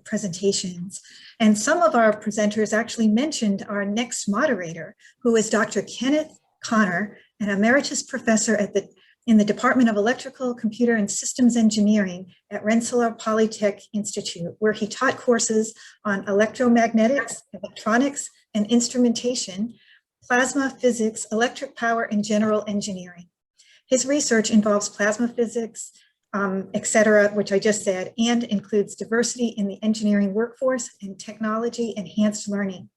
presentations. And some of our presenters actually mentioned our next moderator, who is Dr. Kenneth Connor, an emeritus professor in the Department of Electrical, Computer, and Systems Engineering at Rensselaer Polytech Institute, where he taught courses on electromagnetics, electronics, and instrumentation, plasma physics, electric power, and general engineering. His research involves plasma physics, et cetera, which I just said, and includes diversity in the engineering workforce and technology enhanced learning.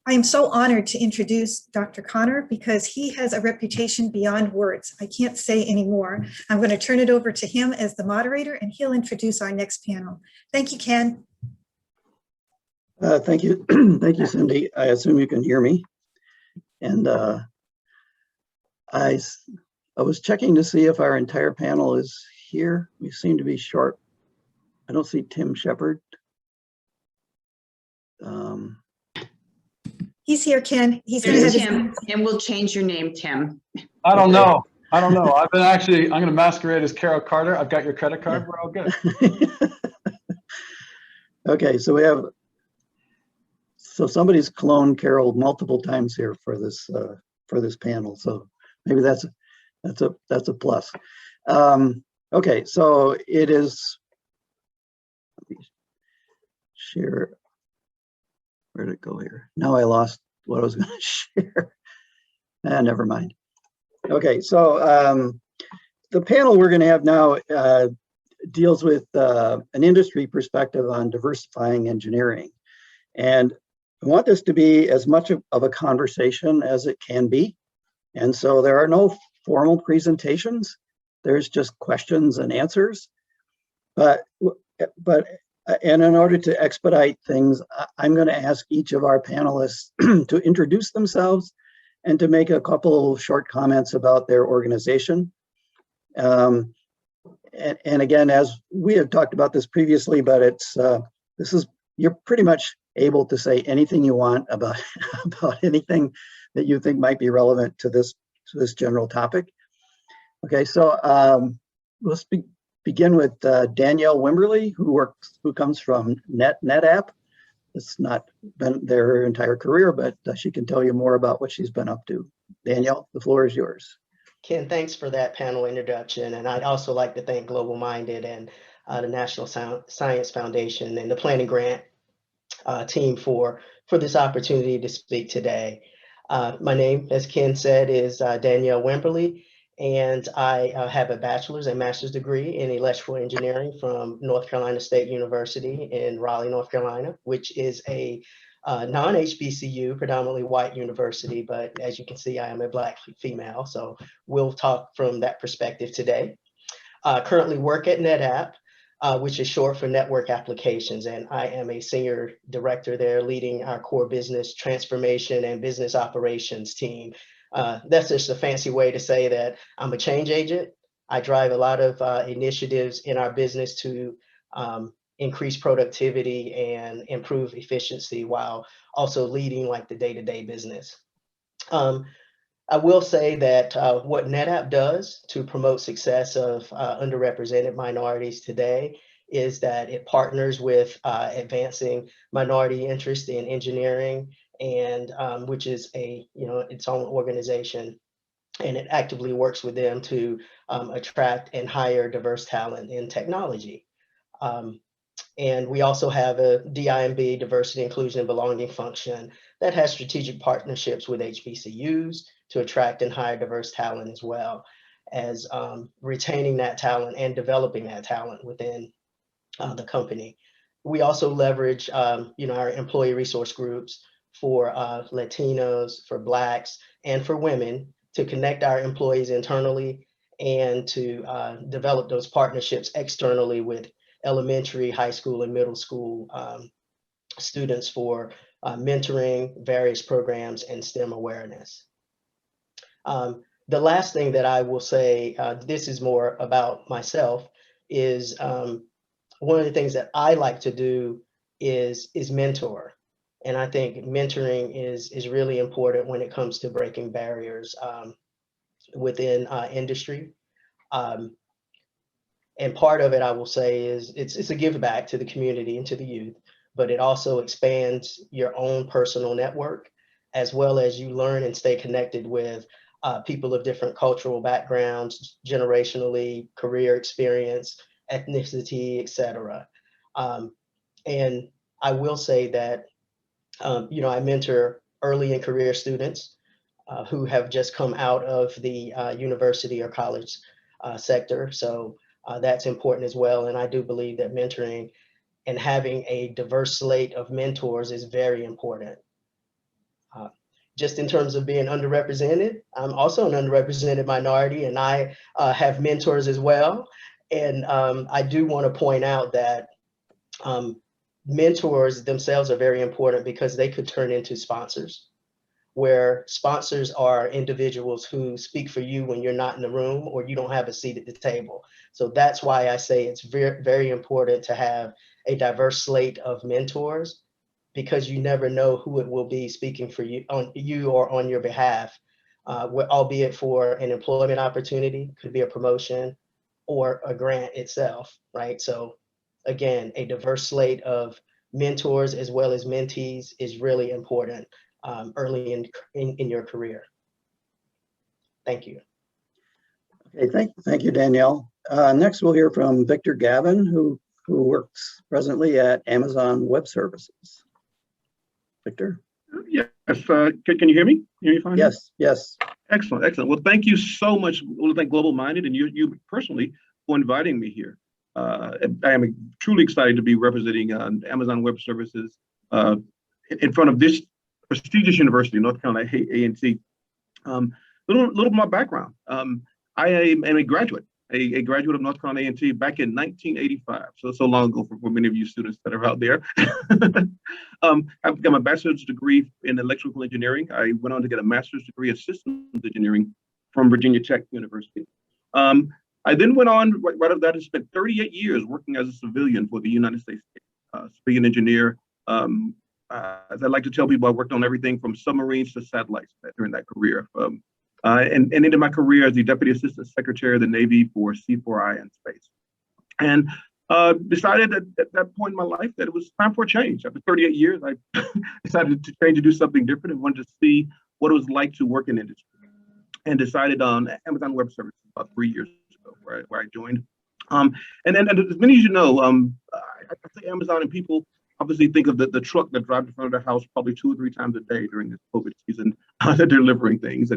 I am so honored to introduce Dr. Connor because he has a reputation beyond words. I can't say any more. I'm going to turn it over to him as the moderator, and he'll introduce our next panel. Thank you, Ken. Thank you. Thank you, Cindy. I assume you can hear me. And I was checking to see if our entire panel is here. We seem to be short. I don't see Tim Shepard. He's here, Ken. He's going There's to have Tim, and we'll change your name, Tim. I don't know. I don't know. I'm going to masquerade as Carol Carter. I've got your credit card. We're all good. Okay, so somebody's cloned Carol multiple times here for this panel. So maybe that's a plus. Okay, so it is. Let me share. Where did it go here? Now I lost what I was going to share. Never mind. Okay, so the panel we're going to have now deals with an industry perspective on diversifying engineering. And I want this to be as much of a conversation as it can be. And so there are no formal presentations. There's just questions and answers. And in order to expedite things, I'm going to ask each of our panelists to introduce themselves and to make a couple of short comments about their organization. And again, as we have talked about this previously, but you're pretty much able to say anything you want about anything that you think might be relevant to this general topic. Okay, so let's begin with Danielle Wimberly, who comes from NetApp. It's not been there her entire career, but she can tell you more about what she's been up to. Danielle, the floor is yours. Ken, thanks for that panel introduction. And I'd also like to thank Global Minded and the National Science Foundation and the Planning Grant team for this opportunity to speak today. My name, as Ken said, is Danielle Wimberly, and I have a bachelor's and master's degree in electrical engineering from North Carolina State University in Raleigh, North Carolina, which is a non-HBCU, predominantly white university, but as you can see, I am a Black female, so we'll talk from that perspective today. Currently work at NetApp, which is short for Network Applications, and I am a senior director there leading our core business transformation and business operations team. That's just a fancy way to say that I'm a change agent. I drive a lot of initiatives in our business to increase productivity and improve efficiency while also leading like the day-to-day business. I will say that what NetApp does to promote success of underrepresented minorities today is that it partners with advancing minority interest in engineering, and which is its own organization, and it actively works with them to attract and hire diverse talent in technology. And we also have a DIMB, Diversity, Inclusion, and Belonging function that has strategic partnerships with HBCUs to attract and hire diverse talent, as well as retaining that talent and developing that talent within the company. We also leverage our employee resource groups for Latinos, for Blacks, and for women to connect our employees internally and to develop those partnerships externally with elementary, high school, and middle school students for mentoring, various programs, and STEM awareness. The last thing that I will say, this is more about myself, is one of the things that I like to do is mentor. And I think mentoring is really important when it comes to breaking barriers within industry. And part of it, I will say, is it's a give back to the community and to the youth, but it also expands your own personal network, as well as you learn and stay connected with people of different cultural backgrounds, generationally, career experience, ethnicity, etc. And I will say that, I mentor early in career students who have just come out of the university or college sector. So that's important as well. And I do believe that mentoring and having a diverse slate of mentors is very important. Just in terms of being underrepresented, I'm also an underrepresented minority, and I have mentors as well. And I do want to point out that mentors themselves are very important because they could turn into sponsors, where sponsors are individuals who speak for you when you're not in the room or you don't have a seat at the table. So that's why I say it's very, very important to have a diverse slate of mentors, because you never know who it will be speaking for you or on your behalf, albeit for an employment opportunity, could be a promotion or a grant itself, right? So again, a diverse slate of mentors as well as mentees is really important early in your career. Thank you. Okay, thank you, Danielle. Next, we'll hear from Victor Gavin, who works presently at Amazon Web Services. Victor? Yes, can you hear me? Hear me fine? Yes. Excellent, excellent. Well, thank you so much. I want to thank Global Minded and you personally for inviting me here. I am truly excited to be representing Amazon Web Services in front of this prestigious university, North Carolina A&T. Little of my background. I am a graduate of North Carolina A&T back in 1985. So long ago for many of you students that are out there. I've got my bachelor's degree in electrical engineering. I went on to get a master's degree in systems engineering from Virginia Tech University. I then went on right after that and spent 38 years working as a civilian for the United States, civilian engineer. As I like to tell people, I worked on everything from submarines to satellites during that career. And into my career as the Deputy Assistant Secretary of the Navy for C4I and space. And decided at that point in my life that it was time for a change. After 38 years, I decided to change to do something different and wanted to see what it was like to work in industry. And decided on Amazon Web Services about 3 years ago, where I joined. And as many as you know, I say Amazon, and people obviously think of the truck that drives in front of their house probably 2 or 3 times a day during this COVID season, delivering things.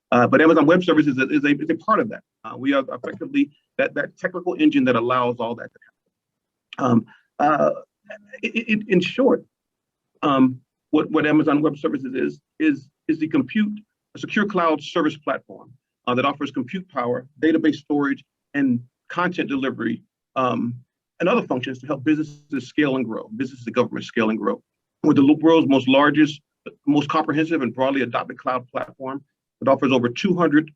But Amazon Web Services is a part of that. We are effectively that technical engine that allows all that to happen. In short, what Amazon Web Services is a secure cloud service platform that offers compute power, database storage, and content delivery, and other functions to help businesses scale and grow, businesses and government scale and grow. We're the world's most largest, most comprehensive, and broadly adopted cloud platform. It offers over 200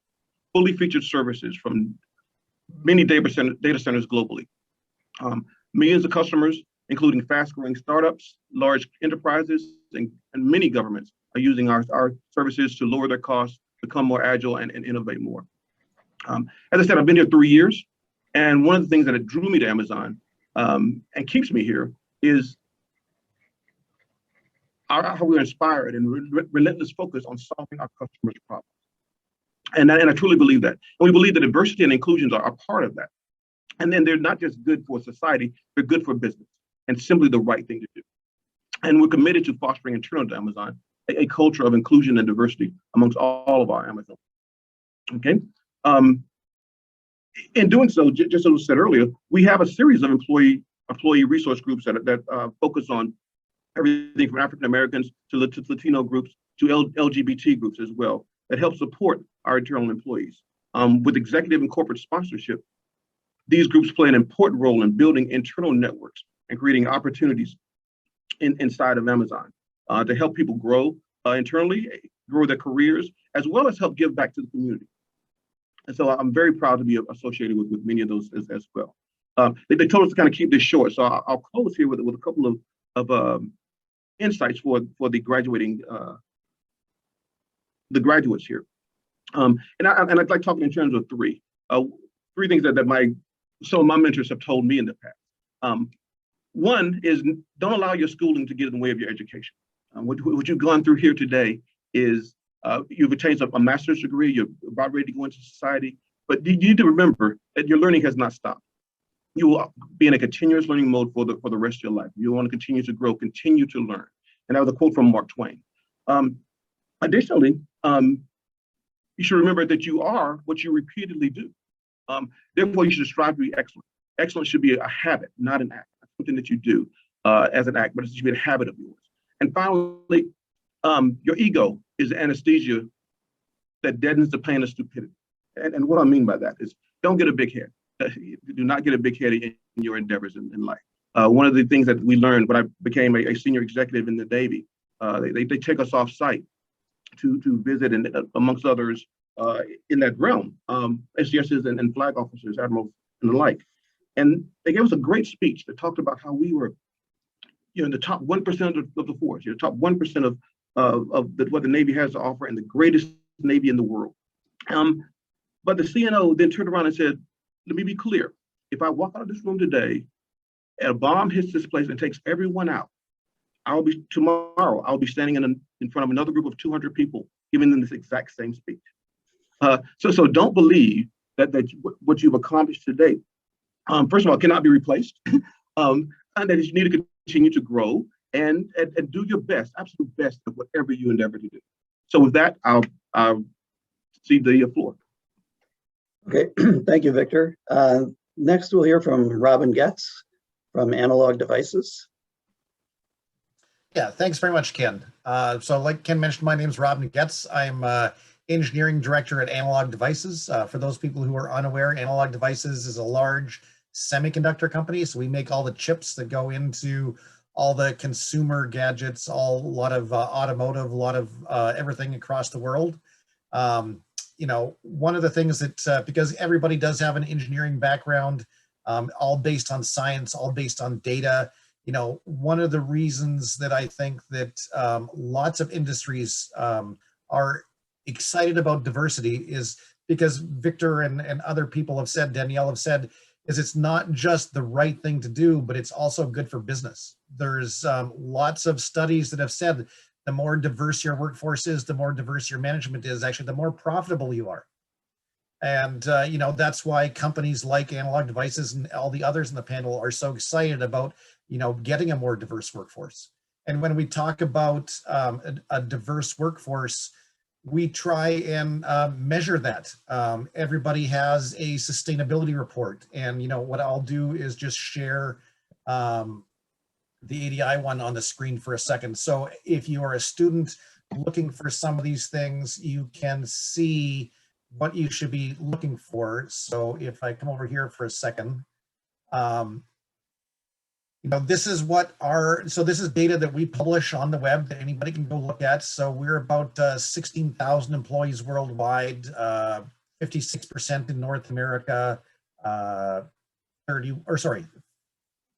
fully featured services from many data centers globally. Millions of customers, including fast-growing startups, large enterprises, and many governments are using our services to lower their costs, become more agile, and innovate more. As I said, I've been here 3 years, and one of the things that drew me to Amazon and keeps me here is how we're inspired and relentless focus on solving our customers' problems. And I truly believe that. And we believe that diversity and inclusions are part of that. And then they're not just good for society, they're good for business and simply the right thing to do. And we're committed to fostering internal to Amazon a culture of inclusion and diversity amongst all of our Amazon. Okay. In doing so, just as was said earlier, we have a series of employee resource groups that focus on everything from African Americans to Latino groups to LGBT groups as well, that help support our internal employees. With executive and corporate sponsorship, these groups play an important role in building internal networks and creating opportunities inside of Amazon to help people grow internally, grow their careers, as well as help give back to the community. And so I'm very proud to be associated with many of those as well. They told us to kind of keep this short, so I'll close here with a couple of insights for the graduates here. And I'd like talking in terms of three things that my some of my mentors have told me in the past. One is don't allow your schooling to get in the way of your education. What you've gone through here today is you've attained a master's degree, you're about ready to go into society, but you need to remember that your learning has not stopped. You will be in a continuous learning mode for the rest of your life. You want to continue to grow, continue to learn. And that was a quote from Mark Twain. Additionally, you should remember that you are what you repeatedly do. Therefore, you should strive to be excellent. Excellence should be a habit, not an act. Not something that you do as an act, but it should be a habit of yours. And finally, your ego is the anesthesia that deadens the pain of stupidity. And what I mean by that is don't get a big head. Do not get a big head in your endeavors in life. One of the things that we learned when I became a senior executive in the Navy, they take us off site to visit, and amongst others in that realm, SGSs and flag officers, admirals, and the like. And they gave us a great speech that talked about how we were, in the top 1% of the force, the top 1% of what the Navy has to offer, and the greatest Navy in the world. But the CNO then turned around and said, let me be clear. If I walk out of this room today and a bomb hits this place and takes everyone out, tomorrow I'll be standing in front of another group of 200 people giving them this exact same speech. So don't believe that what you've accomplished to date, first of all, cannot be replaced, and that you need to continue to grow and do your best, absolute best of whatever you endeavor to do. So with that, I'll cede the floor. Okay, thank you, Victor. Next, we'll hear from Robin Getz from Analog Devices. Yeah, thanks very much, Ken. So like Ken mentioned, my name is Robin Getz. I'm engineering director at Analog Devices. For those people who are unaware, Analog Devices is a large semiconductor company. So we make all the chips that go into all the consumer gadgets, a lot of automotive, a lot of everything across the world. One of the things that, because everybody does have an engineering background, all based on science, all based on data, one of the reasons that I think that lots of industries are excited about diversity is because Victor and other people have said, Danielle have said, is it's not just the right thing to do, but it's also good for business. There's lots of studies that have said the more diverse your workforce is, the more diverse your management is, actually, the more profitable you are. And, that's why companies like Analog Devices and all the others in the panel are so excited about, getting a more diverse workforce. And when we talk about a diverse workforce, we try and measure that. Everybody has a sustainability report. And, what I'll do is just share the ADI one on the screen for a second. So if you are a student looking for some of these things, you can see what you should be looking for. So if I come over here for a second, this is this is data that we publish on the web that anybody can go look at. So we're about 16,000 employees worldwide, 56% in North America,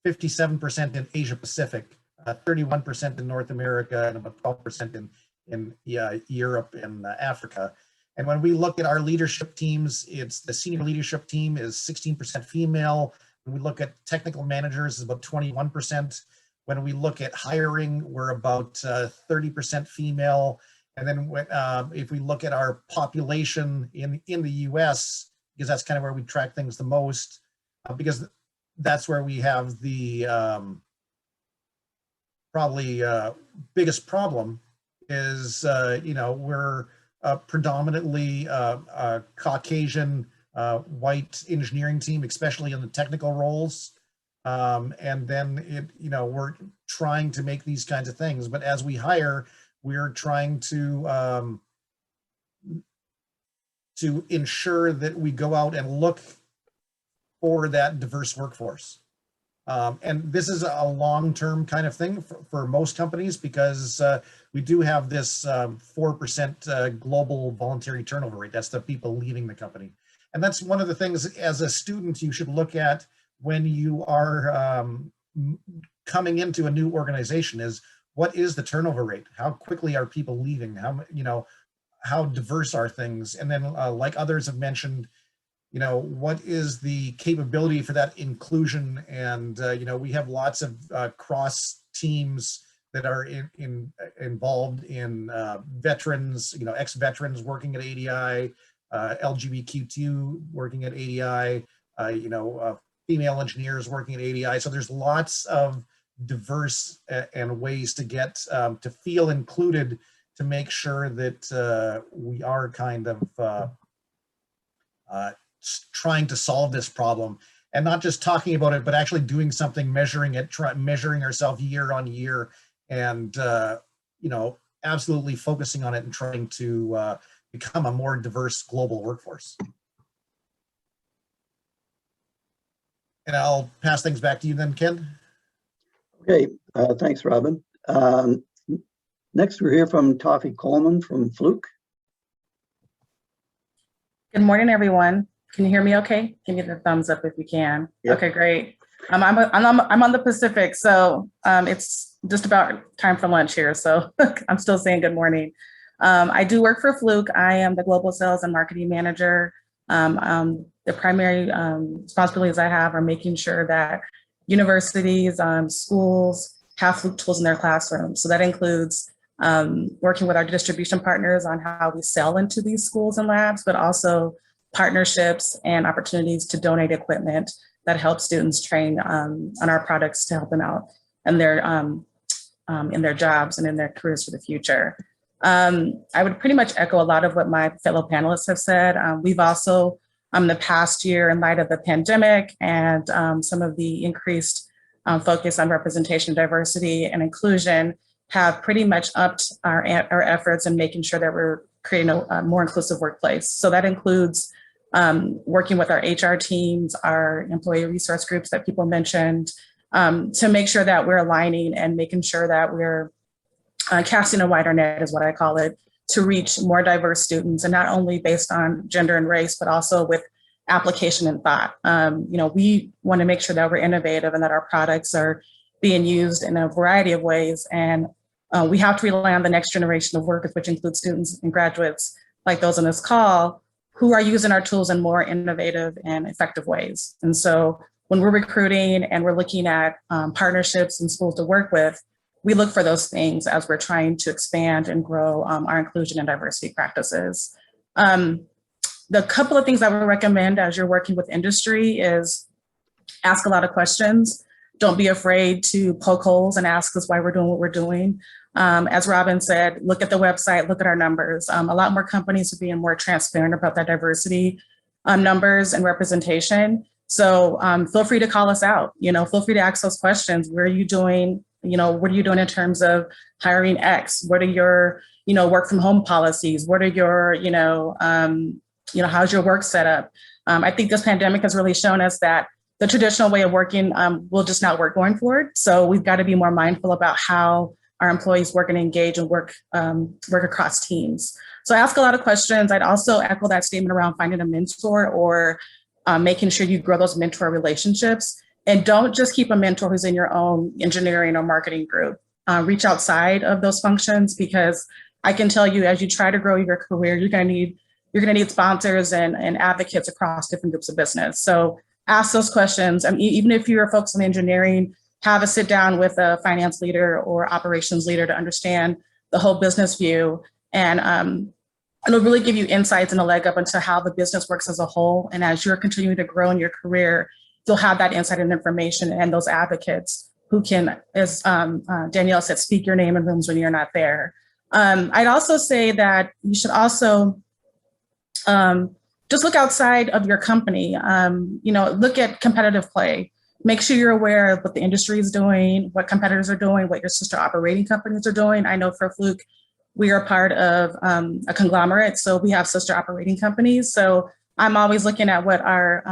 57% in Asia Pacific, 31% in North America, and about 12% in Europe and Africa. And when we look at our leadership teams, it's the senior leadership team is 16% female. When we look at technical managers, it's about 21%. When we look at hiring, we're about 30% female. And then if we look at our population in the US, because that's kind of where we track things the most, because that's where we have the probably biggest problem is, we're predominantly a Caucasian white engineering team, especially in the technical roles. And then we're trying to make these kinds of things, but as we hire, we're trying to ensure that we go out and look for that diverse workforce. And this is a long-term kind of thing for most companies, because we do have this 4% global voluntary turnover rate. That's the people leaving the company. And that's one of the things as a student you should look at when you are coming into a new organization is, what is the turnover rate? How quickly are people leaving? How diverse are things? And then like others have mentioned, what is the capability for that inclusion? And, we have lots of cross teams that are involved in veterans, ex-veterans working at ADI, LGBTQ working at ADI, female engineers working at ADI. So there's lots of diverse and ways to get to feel included, to make sure that we are kind of trying to solve this problem, and not just talking about it, but actually doing something, measuring it, measuring ourselves year on year, and absolutely focusing on it and trying to become a more diverse global workforce. And I'll pass things back to you then, Ken. Okay, thanks, Robin. Next, we'll hear from Toffee Coleman from Fluke. Good morning, everyone. Can you hear me okay? Give me the thumbs up if you can. Yep. Okay, great. I'm on the Pacific, so it's just about time for lunch here. So I'm still saying good morning. I do work for Fluke. I am the Global Sales and Marketing Manager. The primary responsibilities I have are making sure that universities, schools have Fluke tools in their classrooms. So that includes working with our distribution partners on how we sell into these schools and labs, but also partnerships and opportunities to donate equipment that help students train on our products to help them out in their jobs and in their careers for the future. I would pretty much echo a lot of what my fellow panelists have said. We've also, the past year, in light of the pandemic and some of the increased focus on representation, diversity, and inclusion, have pretty much upped our efforts in making sure that we're creating a more inclusive workplace. So that includes working with our HR teams, our employee resource groups that people mentioned, to make sure that we're aligning and making sure that we're casting a wider net, is what I call it, to reach more diverse students, and not only based on gender and race, but also with application and thought. We want to make sure that we're innovative and that our products are being used in a variety of ways. And we have to rely on the next generation of workers, which includes students and graduates like those on this call, who are using our tools in more innovative and effective ways. And so when we're recruiting and we're looking at partnerships and schools to work with, we look for those things as we're trying to expand and grow our inclusion and diversity practices. The couple of things I would recommend as you're working with industry is ask a lot of questions. Don't be afraid to poke holes and ask us why we're doing what we're doing. As Robin said, look at the website, look at our numbers. A lot more companies are being more transparent about their diversity numbers and representation. So feel free to call us out. Feel free to ask those questions. Where are you doing? What are you doing in terms of hiring X? What are your, work from home policies? What are your, how's your work set up? I think this pandemic has really shown us that the traditional way of working will just not work going forward. So we've got to be more mindful about how our employees work and engage and work across teams. So ask a lot of questions. I'd also echo that statement around finding a mentor or making sure you grow those mentor relationships. And don't just keep a mentor who's in your own engineering or marketing group. Reach outside of those functions, because I can tell you, as you try to grow your career, you're going to need sponsors and advocates across different groups of business. So ask those questions. Even if you're focused on engineering, have a sit down with a finance leader or operations leader to understand the whole business view. And it'll really give you insights and a leg up into how the business works as a whole. And as you're continuing to grow in your career, you'll have that insight and information and those advocates who can, as Danielle said, speak your name in rooms when you're not there. I'd also say that you should also just look outside of your company. Look at competitive play. Make sure you're aware of what the industry is doing, what competitors are doing, what your sister operating companies are doing. I know for Fluke, we are part of a conglomerate, so we have sister operating companies. So I'm always looking at what our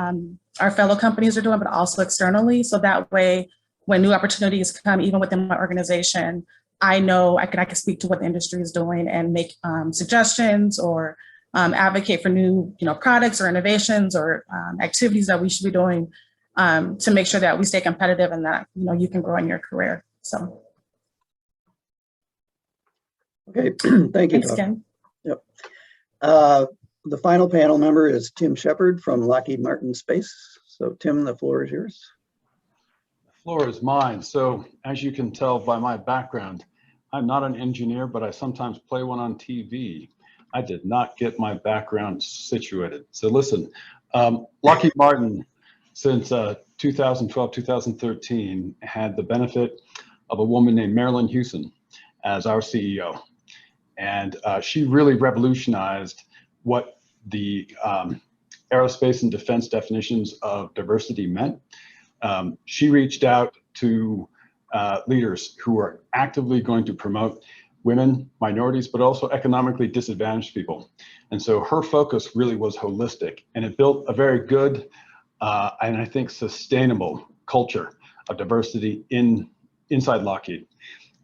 fellow companies are doing, but also externally. So that way, when new opportunities come, even within my organization, I know I can speak to what the industry is doing and make suggestions or advocate for new products or innovations or activities that we should be doing to make sure that we stay competitive and that you can grow in your career. So. Okay, thank you. Thanks, Ken. Yep. The final panel member is Tim Shepard from Lockheed Martin Space. So Tim, the floor is yours. The floor is mine. So as you can tell by my background, I'm not an engineer, but I sometimes play one on TV. I did not get my background situated. So listen, Lockheed Martin, since 2012, 2013, had the benefit of a woman named Marilyn Houston as our CEO. And she really revolutionized what the aerospace and defense definitions of diversity meant. She reached out to leaders who are actively going to promote women, minorities, but also economically disadvantaged people. And so her focus really was holistic, and it built a very good and I think sustainable culture of diversity inside Lockheed.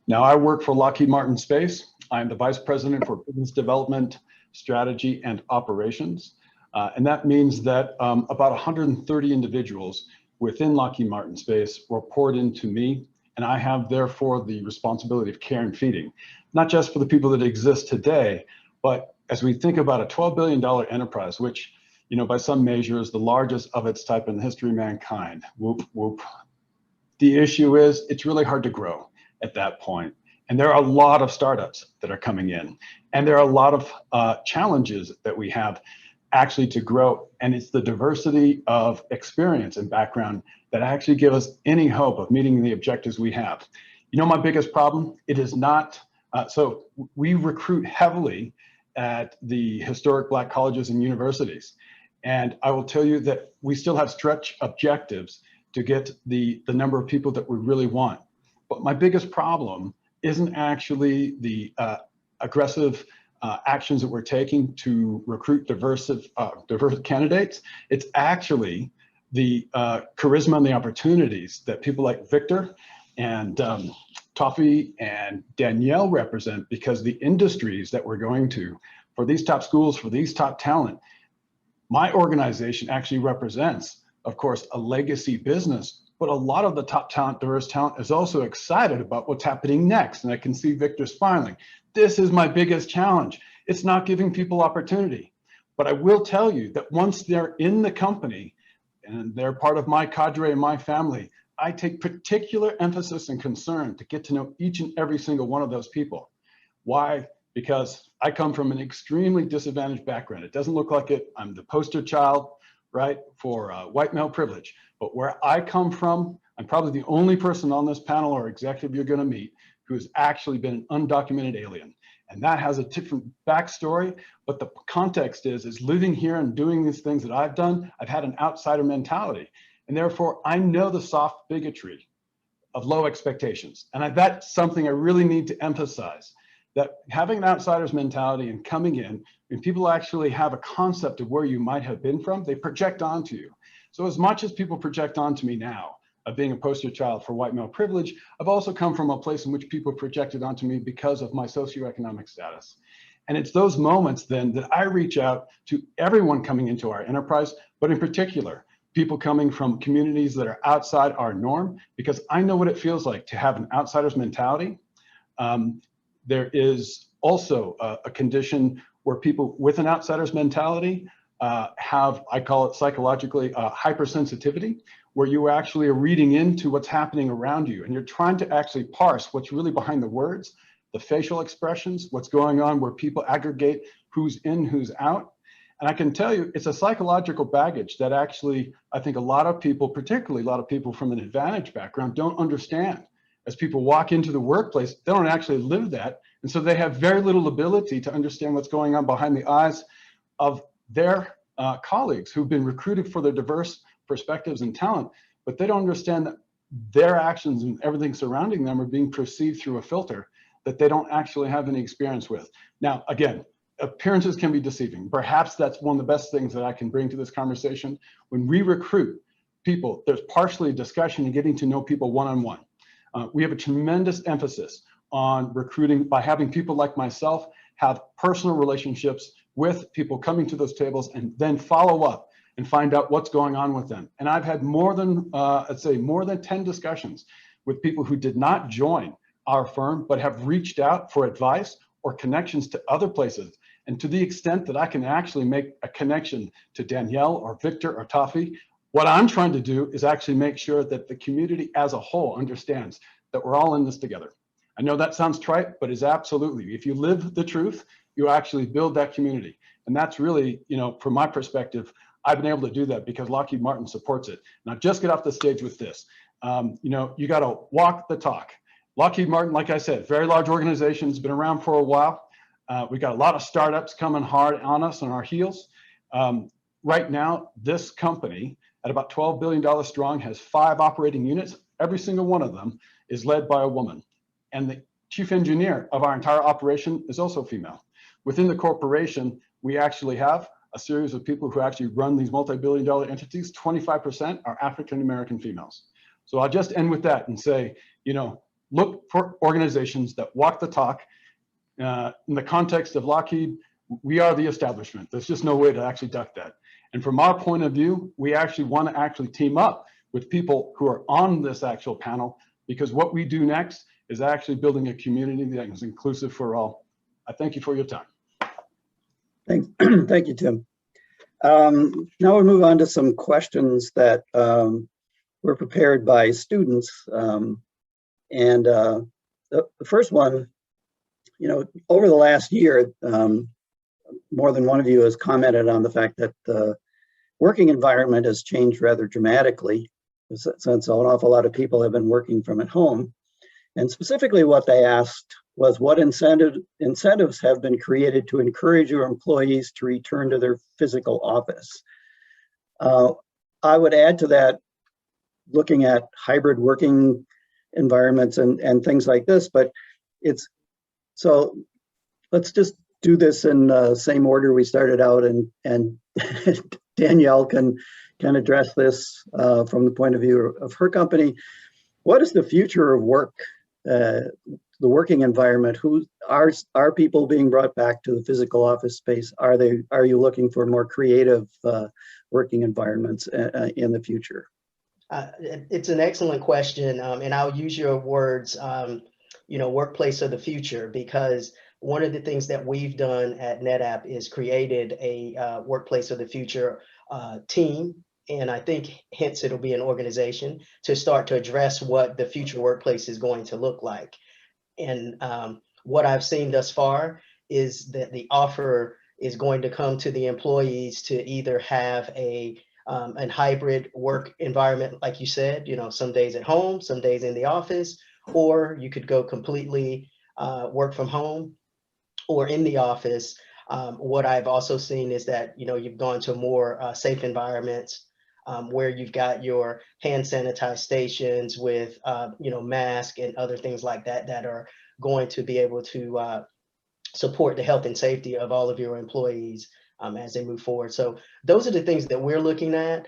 Now I work for Lockheed Martin Space. I'm the Vice President for Business Development, Strategy, and Operations. And that means that about 130 individuals within Lockheed Martin Space report into me, and I have therefore the responsibility of care and feeding, not just for the people that exist today, but as we think about a $12 billion enterprise, which, you know, by some measure is the largest of its type in the history of mankind. Whoop, whoop. The issue is it's really hard to grow at that point. And there are a lot of startups that are coming in, and there are a lot of challenges that we have actually to grow. And it's the diversity of experience and background that actually give us any hope of meeting the objectives we have. You know, my biggest problem, it is not, so we recruit heavily at the historic Black colleges and universities. And I will tell you that we still have stretch objectives to get the number of people that we really want. But my biggest problem isn't actually the aggressive actions that we're taking to recruit diverse candidates. It's actually the charisma and the opportunities that people like Victor and Toffee and Danielle represent, because the industries that we're going to, for these top schools, for these top talent, my organization actually represents, of course, a legacy business, but a lot of the top talent, diverse talent, is also excited about what's happening next. And I can see Victor smiling. This is my biggest challenge. It's not giving people opportunity. But I will tell you that once they're in the company and they're part of my cadre and my family, I take particular emphasis and concern to get to know each and every single one of those people. Why? Because I come from an extremely disadvantaged background. It doesn't look like it. I'm the poster child, right, for white male privilege. But where I come from, I'm probably the only person on this panel or executive you're going to meet who has actually been an undocumented alien. And that has a different backstory, but the context is living here and doing these things that I've done, I've had an outsider mentality. And therefore, I know the soft bigotry of low expectations. And that's something I really need to emphasize, that having an outsider's mentality and coming in, when people actually have a concept of where you might have been from, they project onto you. So as much as people project onto me now of being a poster child for white male privilege, I've also come from a place in which people projected onto me because of my socioeconomic status. And it's those moments then that I reach out to everyone coming into our enterprise, but in particular, people coming from communities that are outside our norm, because I know what it feels like to have an outsider's mentality. There is also a condition where people with an outsider's mentality have, I call it psychologically, hypersensitivity, where you actually are reading into what's happening around you, and you're trying to actually parse what's really behind the words, the facial expressions, what's going on, where people aggregate who's in, who's out. And I can tell you, it's a psychological baggage that actually, I think a lot of people, particularly a lot of people from an advantaged background, don't understand. As people walk into the workplace, they don't actually live that. And so they have very little ability to understand what's going on behind the eyes of their colleagues who've been recruited for their diverse perspectives and talent, but they don't understand that their actions and everything surrounding them are being perceived through a filter that they don't actually have any experience with. Now, again, appearances can be deceiving. Perhaps that's one of the best things that I can bring to this conversation. When we recruit people, there's partially a discussion and getting to know people one-on-one. We have a tremendous emphasis on recruiting by having people like myself have personal relationships with people coming to those tables and then follow up and find out what's going on with them. And I've had more than, I'd say more than 10 discussions with people who did not join our firm, but have reached out for advice or connections to other places. And to the extent that I can actually make a connection to Danielle or Victor or Tafi, what I'm trying to do is actually make sure that the community as a whole understands that we're all in this together. I know that sounds trite, but it's absolutely, if you live the truth, you actually build that community. And that's really, from my perspective, I've been able to do that because Lockheed Martin supports it. And I'll just get off the stage with this. You got to walk the talk. Lockheed Martin, like I said, very large organization, has been around for a while. We got a lot of startups coming hard on us on our heels. Right now, this company at about $12 billion strong has 5 operating units. Every single one of them is led by a woman. And the chief engineer of our entire operation is also female. Within the corporation, we actually have a series of people who actually run these multi-billion-dollar entities. 25% are African-American females. So I'll just end with that and say, look for organizations that walk the talk. In the context of Lockheed, we are the establishment. There's just no way to actually duck that. And from our point of view, we actually want to actually team up with people who are on this actual panel, because what we do next is actually building a community that is inclusive for all. I thank you for your time. Thank you, Tim. Now we'll move on to some questions that were prepared by students. The first one, over the last year, more than one of you has commented on the fact that the working environment has changed rather dramatically since an awful lot of people have been working from at home. And specifically what they asked was what incentives have been created to encourage your employees to return to their physical office. I would add to that, looking at hybrid working environments and things like this, but so let's just do this in the same order we started out, and Danielle can address this from the point of view of her company. What is the future of work, the working environment? Who are people being brought back to the physical office space? Are you looking for more creative working environments in the future? It's an excellent question, and I'll use your words, workplace of the future, because one of the things that we've done at NetApp is created a workplace of the future team, and I think hence it'll be an organization to start to address what the future workplace is going to look like. And what I've seen thus far is that the offer is going to come to the employees to either have a hybrid work environment, like you said, some days at home, some days in the office, or you could go completely work from home or in the office. What I've also seen is that, you've gone to more safe environments where you've got your hand sanitized stations with, masks and other things like that that are going to be able to support the health and safety of all of your employees as they move forward. So those are the things that we're looking at.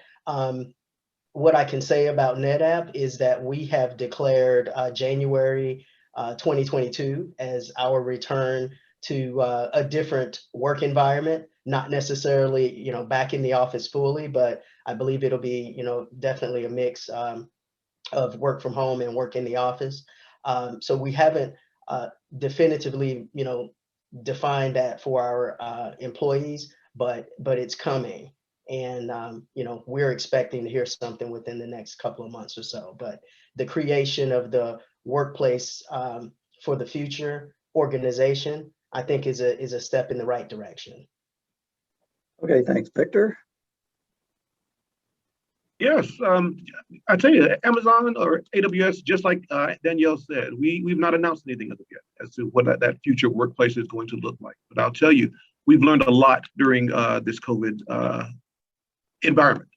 What I can say about NetApp is that we have declared January 2022 as our return to a different work environment, not necessarily, back in the office fully, but I believe it'll be, definitely a mix of work from home and work in the office. So we haven't definitively, defined that for our employees, but it's coming. And, we're expecting to hear something within the next couple of months or so. But the creation of the workplace for the future organization, I think is a step in the right direction. Okay, thanks. Victor? Yes, I tell you, Amazon or AWS, just like Danielle said, we've not announced anything as of yet as to what that future workplace is going to look like. But I'll tell you, we've learned a lot during this COVID environment.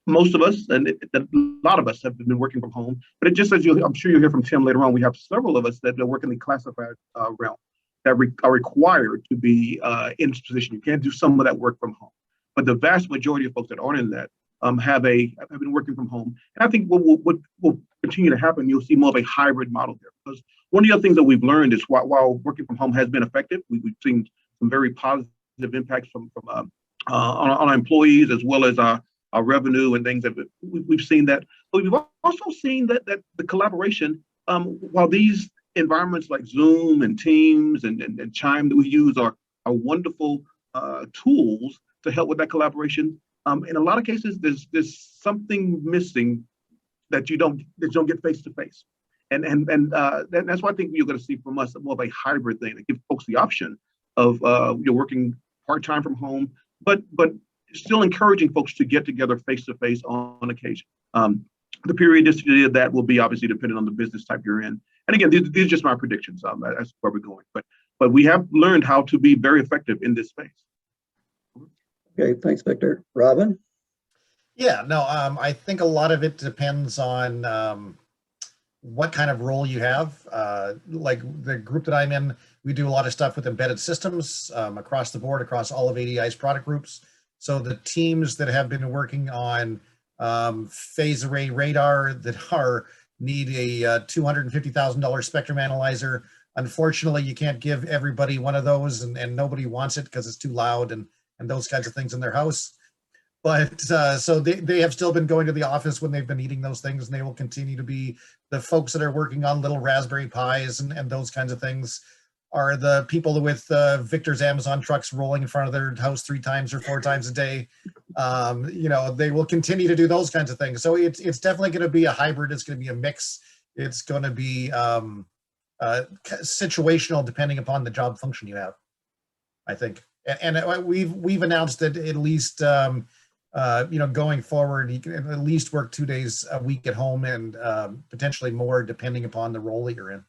Most of us, and a lot of us, have been working from home. But it just as I'm sure you'll hear from Tim later on, we have several of us that work in the classified realm that are required to be in this position. You can't do some of that work from home. But the vast majority of folks that aren't in that have been working from home. And I think what will continue to happen, you'll see more of a hybrid model there. Because one of the other things that we've learned is while working from home has been effective, we've seen some very positive impacts from on our employees, as well as our revenue and things that we've seen that. But we've also seen that the collaboration, while these environments like Zoom and Teams and Chime that we use are are wonderful tools to help with that collaboration. In a lot of cases, there's something missing that you don't get face to face, and that's why I think you're going to see from us more of a hybrid thing that gives folks the option of you're working part-time from home, but still encouraging folks to get together face to face on occasion. The periodicity of that will be obviously dependent on the business type you're in. And again, these are just my predictions. That's where we're going. But we have learned how to be very effective in this space. Okay, thanks, Victor. Robin? Yeah, no, I think a lot of it depends on what kind of role you have. Like the group that I'm in, we do a lot of stuff with embedded systems across the board, across all of ADI's product groups. So the teams that have been working on phase array radar that need a $250,000 spectrum analyzer. Unfortunately, you can't give everybody one of those, and nobody wants it because it's too loud and those kinds of things in their house. But so they have still been going to the office when they've been eating those things, and they will continue to be the folks that are working on little Raspberry Pis and those kinds of things are the people with Victor's Amazon trucks rolling in front of their house 3 times or 4 times a day. You know, they will continue to do those kinds of things. So it's definitely going to be a hybrid. It's going to be a mix. It's going to be situational depending upon the job function you have, I think. And we've announced that at least, you know, going forward, you can at least work 2 days a week at home and potentially more depending upon the role that you're in.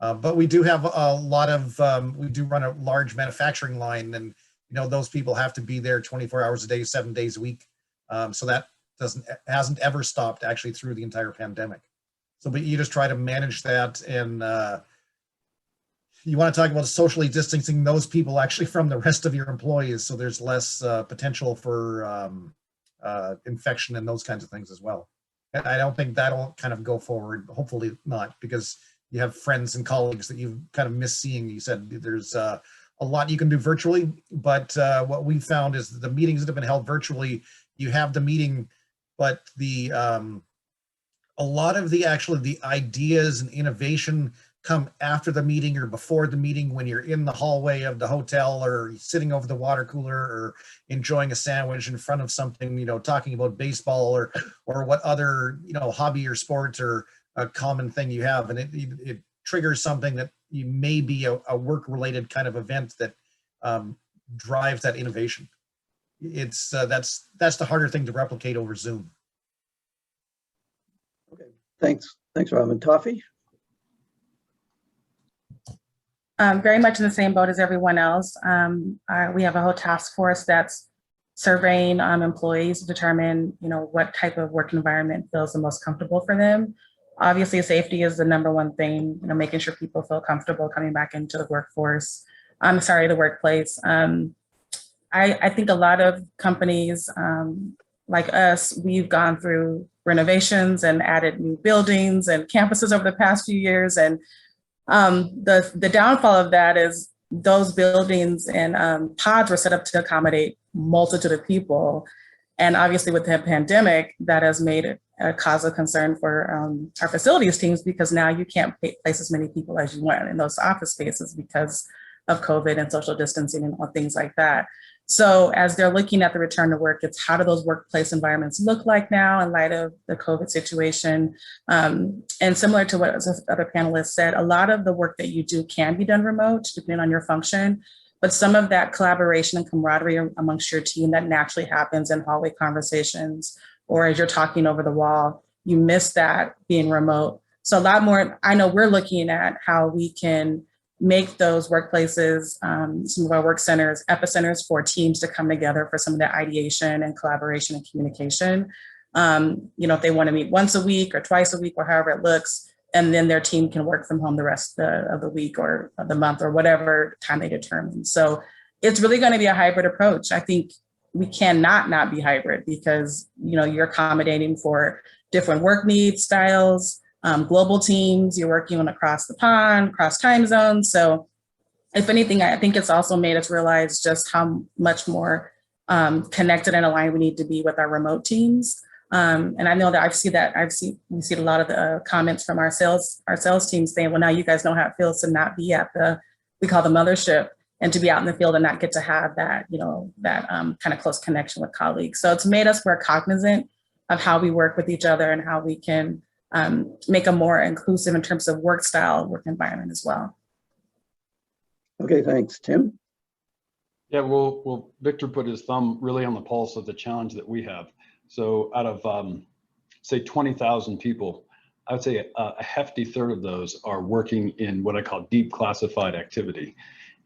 But we do have a lot of, we do run a large manufacturing line, and, you know, those people have to be there 24 hours a day, 7 days a week. So that hasn't ever stopped actually through the entire pandemic. So, but you just try to manage that, and you want to talk about socially distancing those people actually from the rest of your employees. So there's less potential for infection and those kinds of things as well. And I don't think that'll kind of go forward. Hopefully not, because you have friends and colleagues that you've kind of missed seeing. You said there's a lot you can do virtually, but what we found is that the meetings that have been held virtually, you have the meeting, but the a lot of the ideas and innovation come after the meeting or before the meeting, when you're in the hallway of the hotel or sitting over the water cooler or enjoying a sandwich in front of something, you know, talking about baseball or what other, you know, hobby or sport or a common thing you have, and it triggers something that you may be a work-related kind of event that drives that innovation. It's that's the harder thing to replicate over Zoom. Okay, thanks, Robin. Toffee? Very much in the same boat as everyone else. We have a whole task force that's surveying employees to determine, you know, what type of work environment feels the most comfortable for them. Obviously, safety is the #1 thing, you know, making sure people feel comfortable coming back into the workforce. The workplace. I think a lot of companies like us, we've gone through renovations and added new buildings and campuses over the past few years. And the downfall of that is those buildings and pods were set up to accommodate multitude of people. And obviously with the pandemic, that has made it a cause of concern for our facilities teams, because now you can't place as many people as you want in those office spaces because of COVID and social distancing and all things like that. So as they're looking at the return to work, it's how do those workplace environments look like now in light of the COVID situation? And similar to what other panelists said, a lot of the work that you do can be done remote, depending on your function. But some of that collaboration and camaraderie amongst your team that naturally happens in hallway conversations, or as you're talking over the wall, you miss that being remote. So a lot more, I know we're looking at how we can make those workplaces, some of our work centers, epicenters for teams to come together for some of the ideation and collaboration and communication. You know, if they want to meet once a week or twice a week or however it looks, and then their team can work from home the rest of the week or of the month or whatever time they determine. So it's really going to be a hybrid approach. I think we cannot not be hybrid because, you know, you're accommodating for different work needs, styles, global teams, you're working on across the pond, across time zones. So if anything, I think it's also made us realize just how much more connected and aligned we need to be with our remote teams. And I know that we see a lot of the comments from our sales team saying, well, now you guys know how it feels to not be at we call the mothership. and to be out in the field and not get to have that, that kind of close connection with colleagues. So it's made us more cognizant of how we work with each other and how we can make a more inclusive in terms of work style, work environment as well. Okay, thanks. Tim? Yeah, well, Victor put his thumb really on the pulse of the challenge that we have. So out of, say, 20,000 people, I would say a hefty third of those are working in what I call deep classified activity.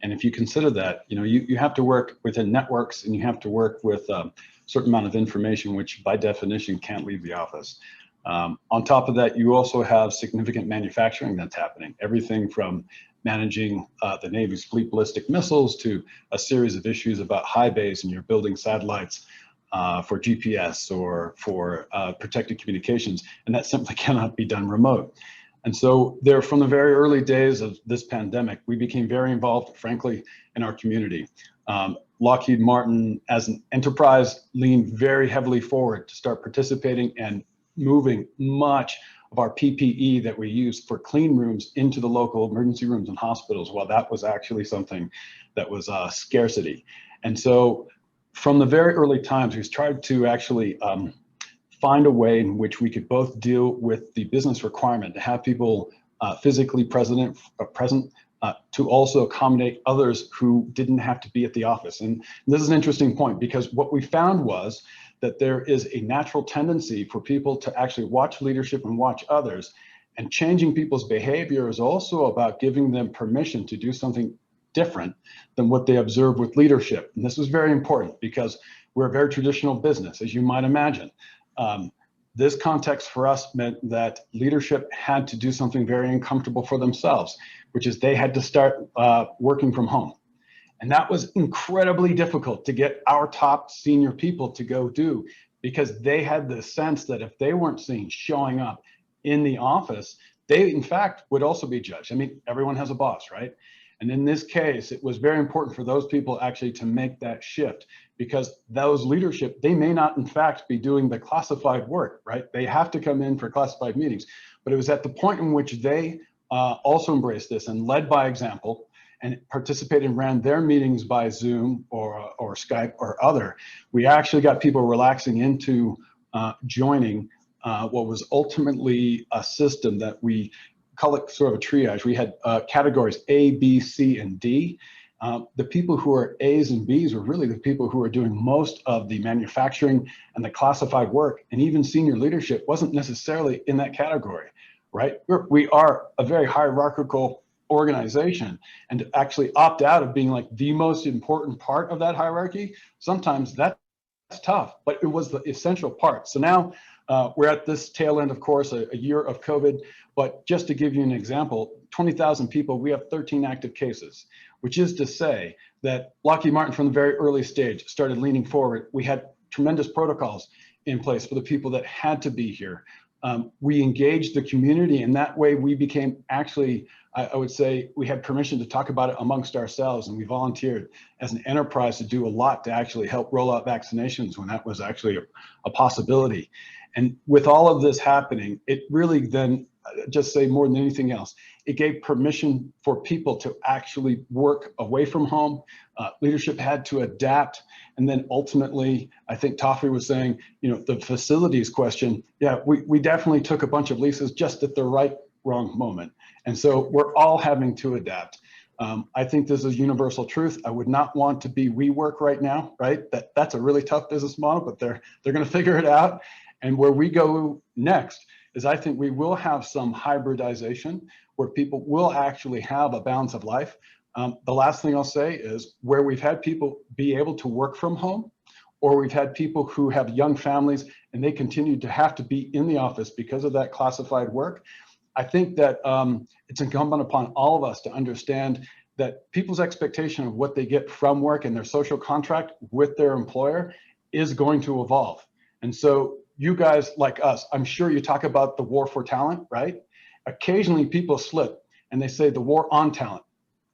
And if you consider that, you have to work within networks and you have to work with a certain amount of information, which by definition can't leave the office. On top of that, you also have significant manufacturing that's happening. Everything from managing the Navy's fleet ballistic missiles to a series of issues about high bays, and you're building satellites for GPS or for protected communications, and that simply cannot be done remote. And so there, from the very early days of this pandemic, we became very involved, frankly, in our community. Lockheed Martin, as an enterprise, leaned very heavily forward to start participating and moving much of our PPE that we use for clean rooms into the local emergency rooms and hospitals. Well, that was actually something that was a scarcity. And so from the very early times, we've tried to actually find a way in which we could both deal with the business requirement to have people physically present to also accommodate others who didn't have to be at the office. And this is an interesting point, because what we found was that there is a natural tendency for people to actually watch leadership and watch others. And changing people's behavior is also about giving them permission to do something different than what they observe with leadership. And this was very important because we're a very traditional business, as you might imagine. This context for us meant that leadership had to do something very uncomfortable for themselves, which is they had to start working from home. And that was incredibly difficult to get our top senior people to go do, because they had the sense that if they weren't seen showing up in the office, they in fact would also be judged. I mean, everyone has a boss, right? And in this case, it was very important for those people actually to make that shift, because those leadership, they may not in fact be doing the classified work, right? They have to come in for classified meetings, but it was at the point in which they also embraced this and led by example and participated and ran their meetings by Zoom or Skype or other. We actually got people relaxing into joining what was ultimately a system that we call it sort of a triage. We had categories A, B, C, and D. The people who are A's and B's were really the people who are doing most of the manufacturing and the classified work, and even senior leadership wasn't necessarily in that category, right? We are a very hierarchical organization, and to actually opt out of being like the most important part of that hierarchy, sometimes that's tough, but it was the essential part. So now we're at this tail end, of course, a year of COVID, but just to give you an example, 20,000 people, we have 13 active cases, which is to say that Lockheed Martin from the very early stage started leaning forward. We had tremendous protocols in place for the people that had to be here. We engaged the community, and that way we became actually, I would say, we had permission to talk about it amongst ourselves, and we volunteered as an enterprise to do a lot to actually help roll out vaccinations when that was actually a possibility. And with all of this happening, it really then, just say more than anything else, it gave permission for people to actually work away from home. Leadership had to adapt. And then ultimately, I think Toffee was saying, the facilities question, yeah, we definitely took a bunch of leases just at the wrong moment. And so we're all having to adapt. I think this is universal truth. I would not want to be WeWork right now, right? That's a really tough business model, but they're going to figure it out. And where we go next is I think we will have some hybridization where people will actually have a balance of life. The last thing I'll say is where we've had people be able to work from home, or we've had people who have young families and they continue to have to be in the office because of that classified work. I think that it's incumbent upon all of us to understand that people's expectation of what they get from work and their social contract with their employer is going to evolve. And so you guys like us, I'm sure you talk about the war for talent, right? Occasionally people slip and they say the war on talent.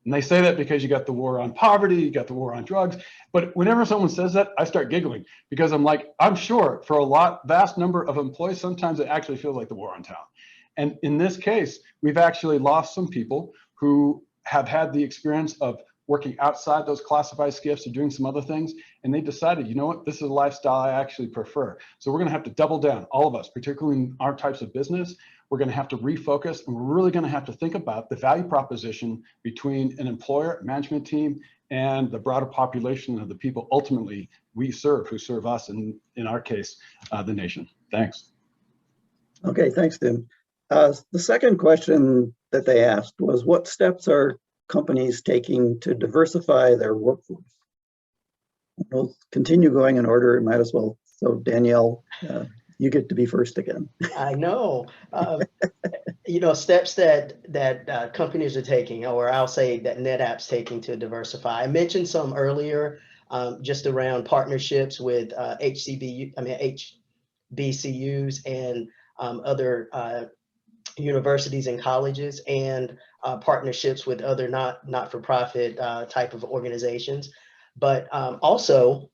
And they say that because you got the war on poverty, you got the war on drugs. But whenever someone says that, I start giggling because I'm like, I'm sure for a vast number of employees, sometimes it actually feels like the war on talent. And in this case, we've actually lost some people who have had the experience of working outside those classified SCIFs or doing some other things. And they decided, you know what, this is a lifestyle I actually prefer. So we're going to have to double down, all of us, particularly in our types of business. We're going to have to refocus, and we're really going to have to think about the value proposition between an employer, management team, and the broader population of the people ultimately we serve, who serve us, and in our case, the nation. Thanks. Okay, thanks, Tim. The second question that they asked was, what steps are companies taking to diversify their workforce? We'll continue going in order. Might as well. So Danielle, you get to be first again. I know. Steps that companies are taking, or I'll say that NetApp's taking to diversify. I mentioned some earlier, just around partnerships with HBCUs and other universities and colleges, and partnerships with other not-for-profit type of organizations. But also,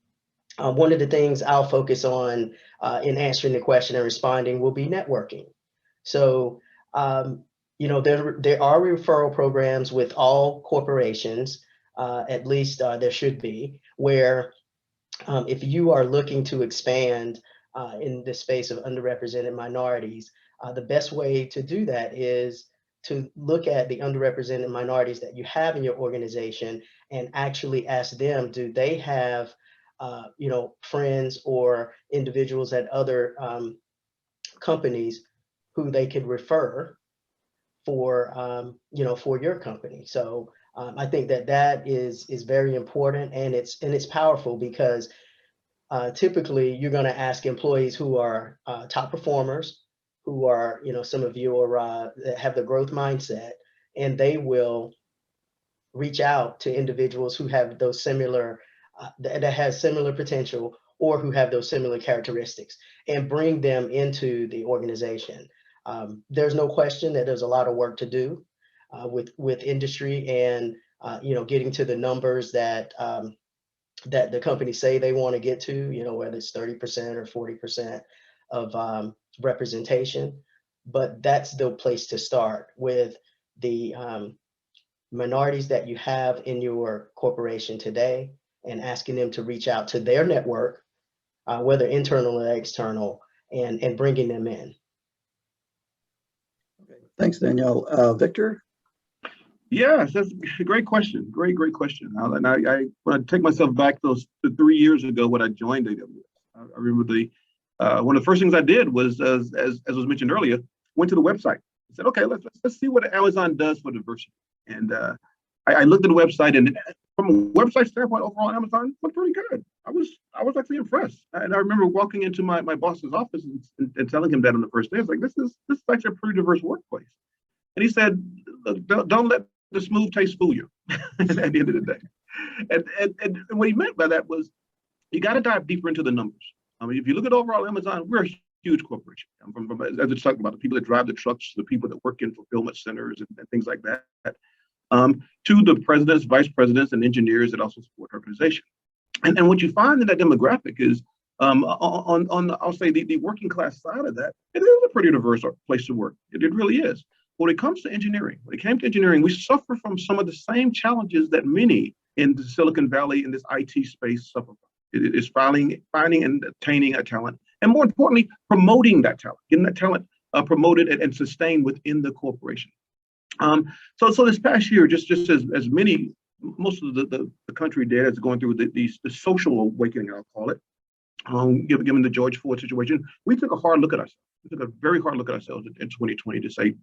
one of the things I'll focus on in answering the question and responding will be networking. So, there are referral programs with all corporations, at least there should be, where if you are looking to expand in the space of underrepresented minorities, the best way to do that is to look at the underrepresented minorities that you have in your organization and actually ask them, do they have friends or individuals at other companies who they could refer for for your company. So I think that is very important, and it's powerful, because typically you're going to ask employees who are top performers, who are some of you are that have the growth mindset, and they will reach out to individuals who have those similar that has similar potential, or who have those similar characteristics, and bring them into the organization. There's no question that there's a lot of work to do with industry, and getting to the numbers that that the companies say they want to get to, whether it's 30% or 40% of representation. But that's the place to start, with the minorities that you have in your corporation today, and asking them to reach out to their network, whether internal or external, and bringing them in. Okay, thanks, Danielle. Victor? Yes, that's a great question. Great question. And I when I take myself back to 3 years ago when I joined AWS, I remember one of the first things I did was, as was mentioned earlier, went to the website. I said, okay, let's see what Amazon does for diversity. And I looked at the website, and from a website standpoint, overall, Amazon looked pretty good. I was actually impressed. And I remember walking into my boss's office and telling him that on the first day. I was like, this is actually a pretty diverse workplace. And he said, don't let the smooth taste fool you at the end of the day. And what he meant by that was, you got to dive deeper into the numbers. I mean, if you look at overall Amazon, we're a huge corporation. As it's talking about, the people that drive the trucks, the people that work in fulfillment centers and things like that, to the presidents, vice presidents, and engineers that also support the organization. And what you find in that demographic is, I'll say the working class side of that, it is a pretty diverse place to work. It really is. When it comes to engineering, we suffer from some of the same challenges that many in the Silicon Valley in this IT space suffer from. It is finding and attaining a talent, and more importantly, promoting that talent, getting that talent promoted and sustained within the corporation. So this past year, just as most of the country did, is going through the social awakening, I'll call it, given the George Floyd situation, we took a hard look at ourselves. We took a very hard look at ourselves in 2020 to say,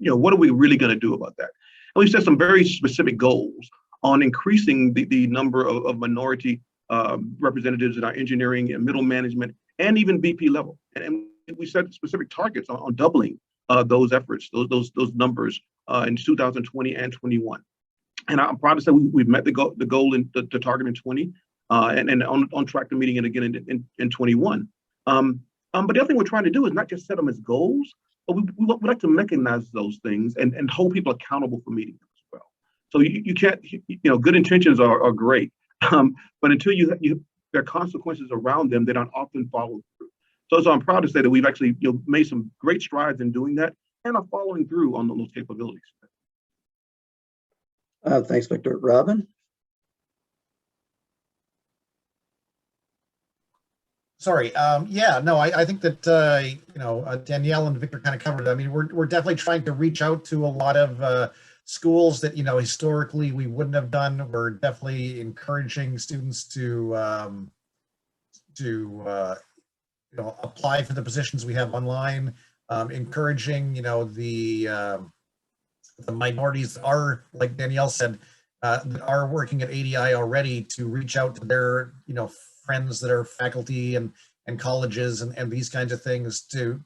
what are we really going to do about that? And we set some very specific goals on increasing the number of minority representatives in our engineering and middle management, and even VP level. And we set specific targets on doubling those efforts, those numbers in 2020 and 21. And I'm proud to say we've met the goal in the target in 20, and on track to meeting it again in 21. But the other thing we're trying to do is not just set them as goals, but we like to mechanize those things and hold people accountable for meeting them as well. So you can't, good intentions are great, but until there are consequences around them, they don't often follow through. So I'm proud to say that we've actually made some great strides in doing that, and are following through on those capabilities. Thanks, Victor. Robin? Sorry. Yeah, no, I think that, Danielle and Victor kind of covered it. I mean, we're definitely trying to reach out to a lot of schools that, historically we wouldn't have done. We're definitely encouraging students to apply for the positions we have online, encouraging, the minorities that are, like Danielle said, that are working at ADI already to reach out to their, friends that are faculty and colleges and these kinds of things to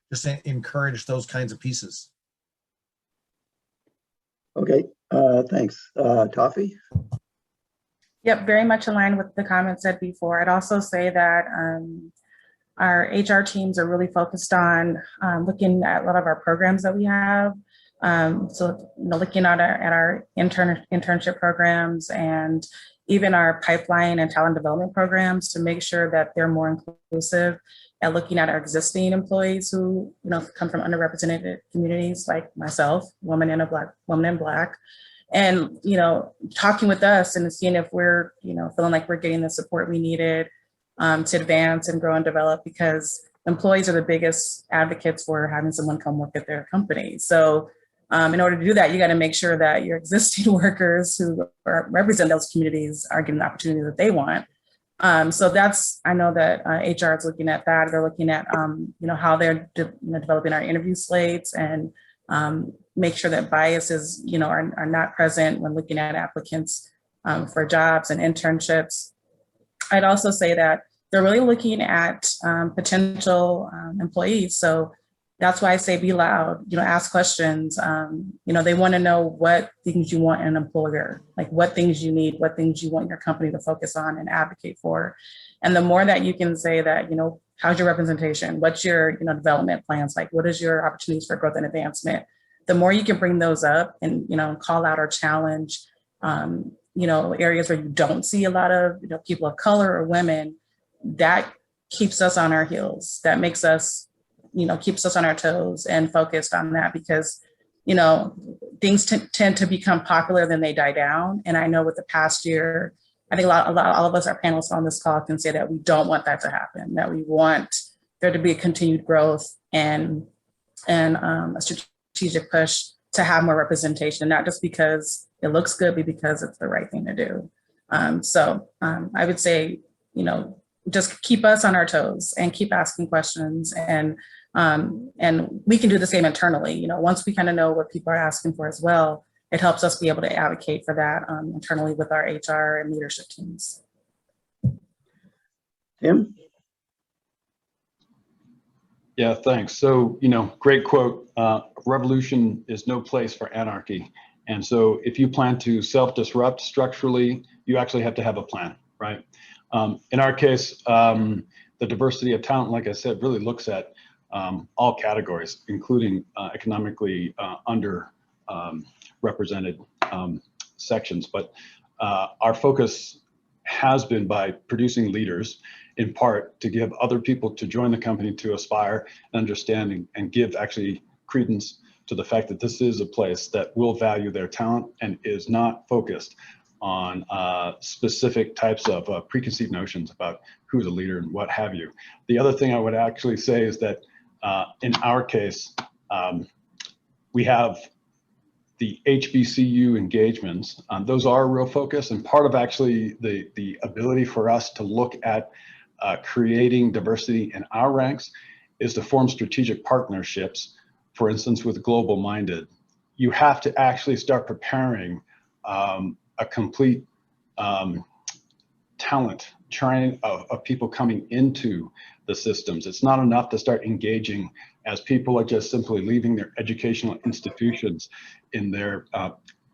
just encourage those kinds of pieces. Okay, thanks. Toffee? Yep, very much aligned with the comments said before. I'd also say that our HR teams are really focused on looking at a lot of our programs that we have. Looking at our internship programs and even our pipeline and talent development programs to make sure that they're more inclusive, and looking at our existing employees who come from underrepresented communities like myself, woman in Black, and talking with us and seeing if we're feeling like we're getting the support we needed to advance and grow and develop, because employees are the biggest advocates for having someone come work at their company. So in order to do that, you got to make sure that your existing workers who represent those communities are getting the opportunity that they want. So I know that HR is looking at that. They're looking at, how they're developing our interview slates and make sure that biases, are not present when looking at applicants for jobs and internships. I'd also say that they're really looking at potential employees. So that's why I say be loud, ask questions. They want to know what things you want in an employer, like what things you need, what things you want your company to focus on and advocate for. And the more that you can say that, how's your representation? What's your, development plans? Like, what is your opportunities for growth and advancement? The more you can bring those up and, call out or challenge, areas where you don't see a lot of, people of color or women, that keeps us on our heels. That makes us, keeps us on our toes and focused on that, because, things tend to become popular, then they die down. And I know with the past year, I think all of us, our panelists on this call, can say that we don't want that to happen, that we want there to be a continued growth and a strategic push to have more representation, not just because it looks good, but because it's the right thing to do. I would say, just keep us on our toes and keep asking questions, and we can do the same internally. Once we kind of know what people are asking for as well, it helps us be able to advocate for that internally with our HR and leadership teams. Tim? Yeah, thanks. So, great quote, revolution is no place for anarchy. And so if you plan to self-disrupt structurally, you actually have to have a plan, right? In our case, the diversity of talent, like I said, really looks at all categories, including economically underrepresented sections. But our focus has been by producing leaders, in part to give other people to join the company to aspire and understand and give actually credence to the fact that this is a place that will value their talent and is not focused on specific types of preconceived notions about who's a leader and what have you. The other thing I would actually say is that in our case, we have the HBCU engagements. Those are a real focus, and part of actually the ability for us to look at creating diversity in our ranks is to form strategic partnerships. For instance, with Global Minded, you have to actually start preparing a complete talent train of people coming into the systems. It's not enough to start engaging as people are just simply leaving their educational institutions in their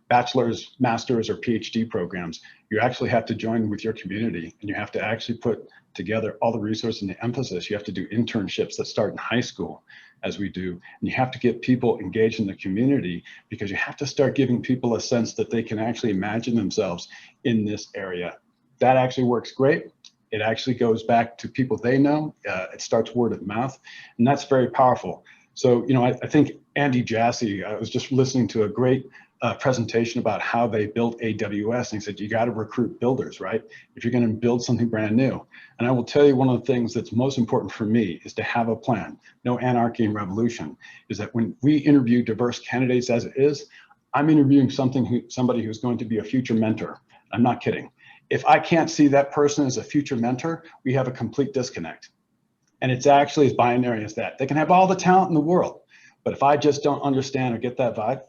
bachelor's, master's, or PhD programs. You actually have to join with your community, and you have to actually put together all the resources and the emphasis. You have to do internships that start in high school, as we do. And you have to get people engaged in the community, because you have to start giving people a sense that they can actually imagine themselves in this area. That actually works great. It actually goes back to people they know. It starts word of mouth, and that's very powerful. So, I think Andy Jassy, I was just listening to a great a presentation about how they built AWS, and he said, you got to recruit builders, right? If you're going to build something brand new. And I will tell you, one of the things that's most important for me is to have a plan. No anarchy and revolution. Is that when we interview diverse candidates as it is, I'm interviewing somebody who's going to be a future mentor. I'm not kidding. If I can't see that person as a future mentor, we have a complete disconnect. And it's actually as binary as that. They can have all the talent in the world, but if I just don't understand or get that vibe,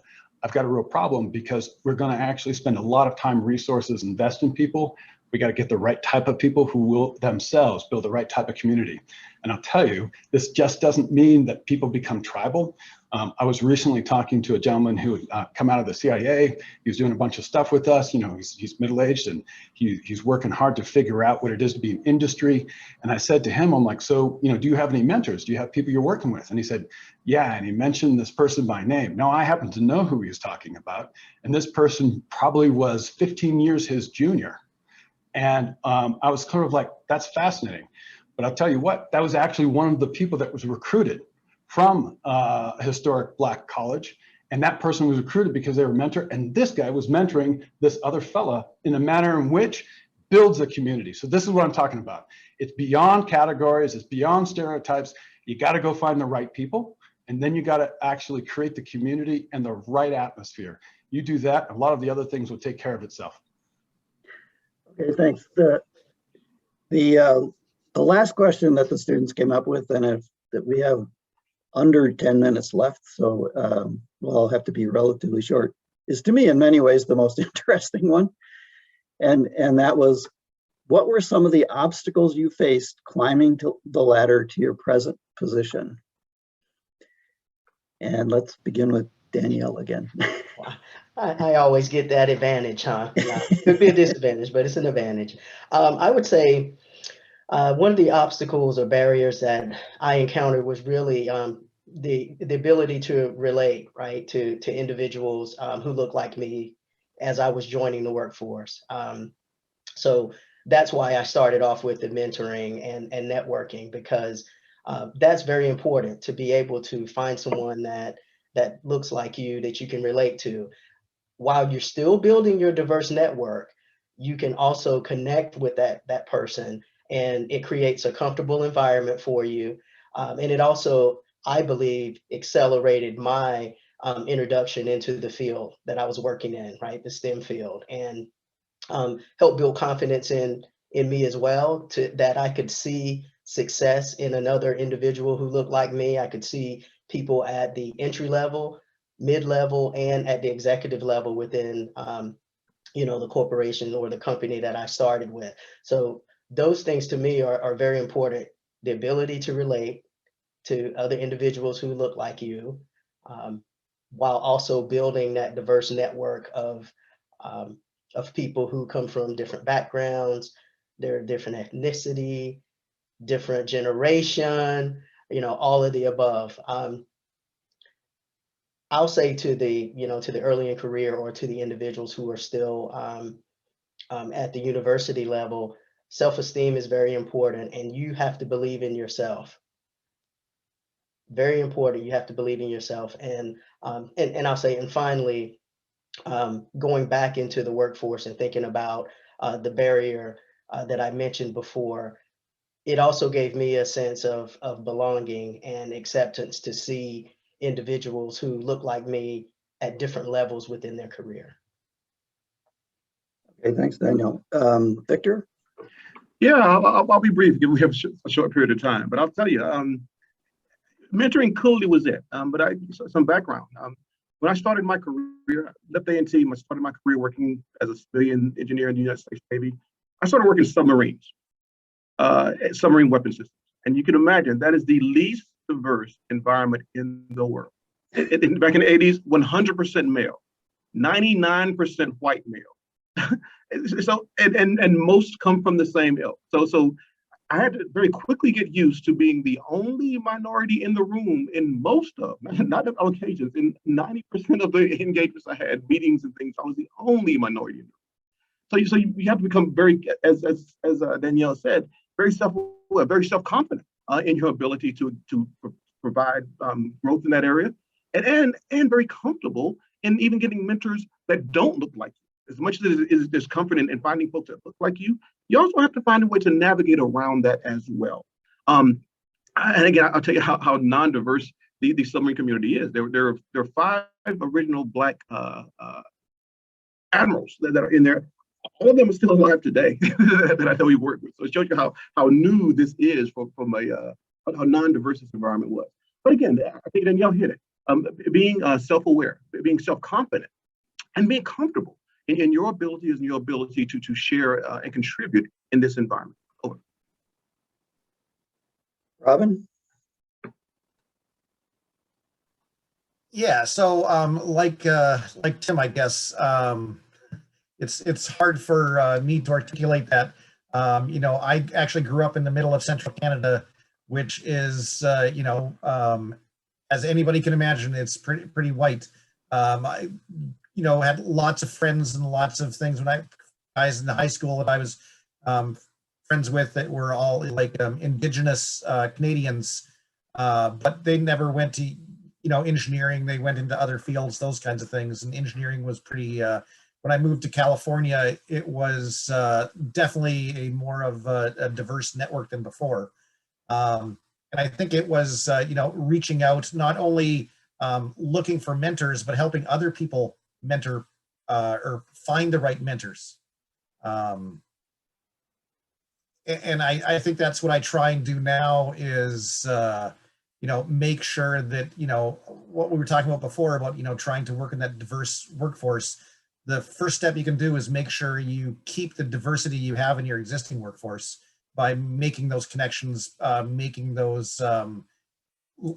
I've got a real problem, because we're going to actually spend a lot of time, resources, invest in people. We got to get the right type of people who will themselves build the right type of community. And I'll tell you, this just doesn't mean that people become tribal. I was recently talking to a gentleman who had come out of the CIA. He was doing a bunch of stuff with us. You know, he's middle-aged, and he's working hard to figure out what it is to be in industry. And I said to him, I'm like, so, you know, do you have any mentors? Do you have people you're working with? And he said, yeah. And he mentioned this person by name. Now, I happen to know who he was talking about. And this person probably was 15 years his junior. And I was sort of like, that's fascinating. But I'll tell you what, that was actually one of the people that was recruited from a historic Black college. And that person was recruited because they were mentored. And this guy was mentoring this other fella in a manner in which builds a community. So this is what I'm talking about. It's beyond categories. It's beyond stereotypes. You got to go find the right people. And then you got to actually create the community and the right atmosphere. You do that, a lot of the other things will take care of itself. Okay, thanks. The last question that the students came up with, and that we have under 10 minutes left, so we'll all have to be relatively short, is to me in many ways the most interesting one. And that was, what were some of the obstacles you faced climbing to the ladder to your present position? And let's begin with Danielle again. I always get that advantage, huh? Yeah, it could be a disadvantage, but it's an advantage. I would say one of the obstacles or barriers that I encountered was really the ability to relate, right, to individuals who look like me as I was joining the workforce. So that's why I started off with the mentoring and networking, because that's very important, to be able to find someone that looks like you, that you can relate to. While you're still building your diverse network, you can also connect with that person, and it creates a comfortable environment for you. And it also, I believe, accelerated my introduction into the field that I was working in, right, the STEM field, and helped build confidence in me as well, that I could see success in another individual who looked like me. I could see people at the entry level, mid-level, and at the executive level within the corporation or the company that I started with. So those things to me are very important. The ability to relate to other individuals who look like you, while also building that diverse network of people who come from different backgrounds, their different ethnicity, different generation, all of the above. I'll say to the early in career, or to the individuals who are still at the university level, self-esteem is very important, and you have to believe in yourself. Very important. You have to believe in yourself. And I'll say, and finally, going back into the workforce and thinking about the barrier that I mentioned before, it also gave me a sense of belonging and acceptance to see individuals who look like me at different levels within their career. Okay, thanks, Danielle. Victor? Yeah, I'll be brief. We have a short period of time, but I'll tell you, mentoring clearly was it. But some background. When I started my career, left A&T, I started my career working as a civilian engineer in the United States Navy. I started working submarines, submarine weapon systems. And you can imagine that is the least diverse environment in the world. Back in the 80s, 100% male, 99% white male. So, and most come from the same ilk. So I had to very quickly get used to being the only minority in the room in most of, not on occasions, in 90% of the engagements I had, meetings and things, I was the only minority in the room. So you have to become very, as Danielle said, very self-confident in your ability to provide growth in that area, and very comfortable and even getting mentors that don't look like you. As much as there's comfort in finding folks that look like you also have to find a way to navigate around that as well. And again, I'll tell you how non-diverse the submarine community is. There are 5 original Black admirals that are in there. All of them are still alive today that I know we work with. So it shows you how new this is from how non-diverse this environment was. But again, I think Danielle hit it. Being self-aware, being self-confident, and being comfortable in your abilities and your ability to share and contribute in this environment. Over. Robin? Yeah, so like Tim, I guess it's hard for me to articulate that. I actually grew up in the middle of central Canada, which is as anybody can imagine, it's pretty white. I had lots of friends and lots of things when I was in high school that I was friends with that were all like Indigenous Canadians, but they never went to engineering. They went into other fields, those kinds of things. And engineering was pretty, when I moved to California, it was definitely a more of a diverse network than before. And I think it was, reaching out, not only looking for mentors, but helping other people mentor or find the right mentors. And I think that's what I try and do now is, make sure that, what we were talking about before about, trying to work in that diverse workforce. The first step you can do is make sure you keep the diversity you have in your existing workforce by making those connections, making those,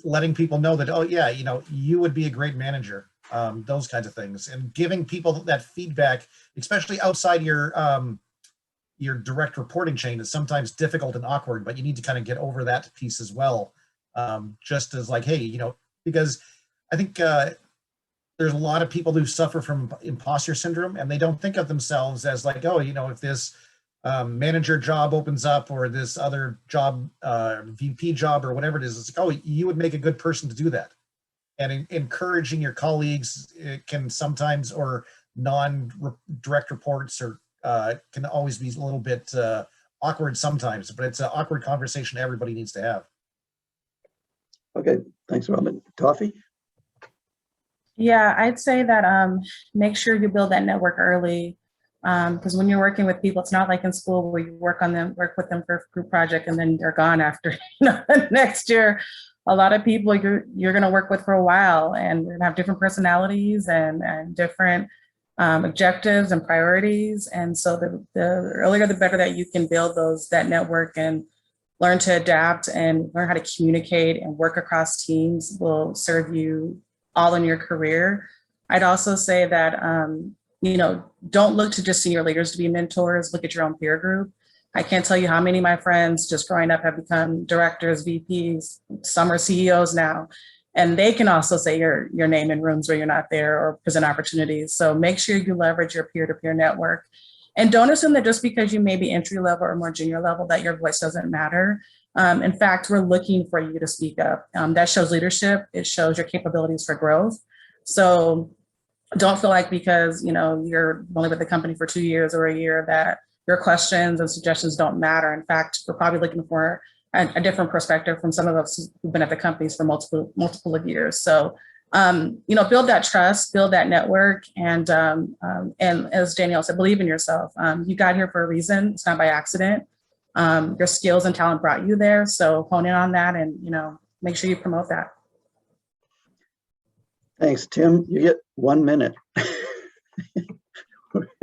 letting people know that, oh yeah, you would be a great manager, those kinds of things, and giving people that feedback, especially outside your direct reporting chain, is sometimes difficult and awkward, but you need to kind of get over that piece as well. Just as like, hey, because I think there's a lot of people who suffer from imposter syndrome, and they don't think of themselves as like, oh, if this manager job opens up or this other job, VP job or whatever it is, it's like, oh, you would make a good person to do that. And encouraging your colleagues, it can sometimes, or non-direct reports, or can always be a little bit awkward sometimes, but it's an awkward conversation everybody needs to have. Okay, thanks, Robin. Toffee? Yeah, I'd say that make sure you build that network early, because when you're working with people, it's not like in school where you work with them for a group project and then they're gone after next year. A lot of people you're going to work with for a while, and we're going to have different personalities and different objectives and priorities. And so the earlier the better that you can build that network and learn to adapt and learn how to communicate and work across teams will serve you all in your career. I'd also say that, don't look to just senior leaders to be mentors, look at your own peer group. I can't tell you how many of my friends just growing up have become directors, VPs, some are CEOs now, and they can also say your name in rooms where you're not there or present opportunities. So make sure you leverage your peer-to-peer network. And don't assume that just because you may be entry level or more junior level that your voice doesn't matter. In fact, we're looking for you to speak up. That shows leadership. It shows your capabilities for growth. So don't feel like because you're only with the company for 2 years or a year that your questions and suggestions don't matter. In fact, we're probably looking for a different perspective from some of us who've been at the companies for multiple of years. So build that trust, build that network, and as Danielle said, believe in yourself. You got here for a reason. It's not by accident. Your skills and talent brought you there. So hone in on that, and make sure you promote that. Thanks, Tim. You get 1 minute.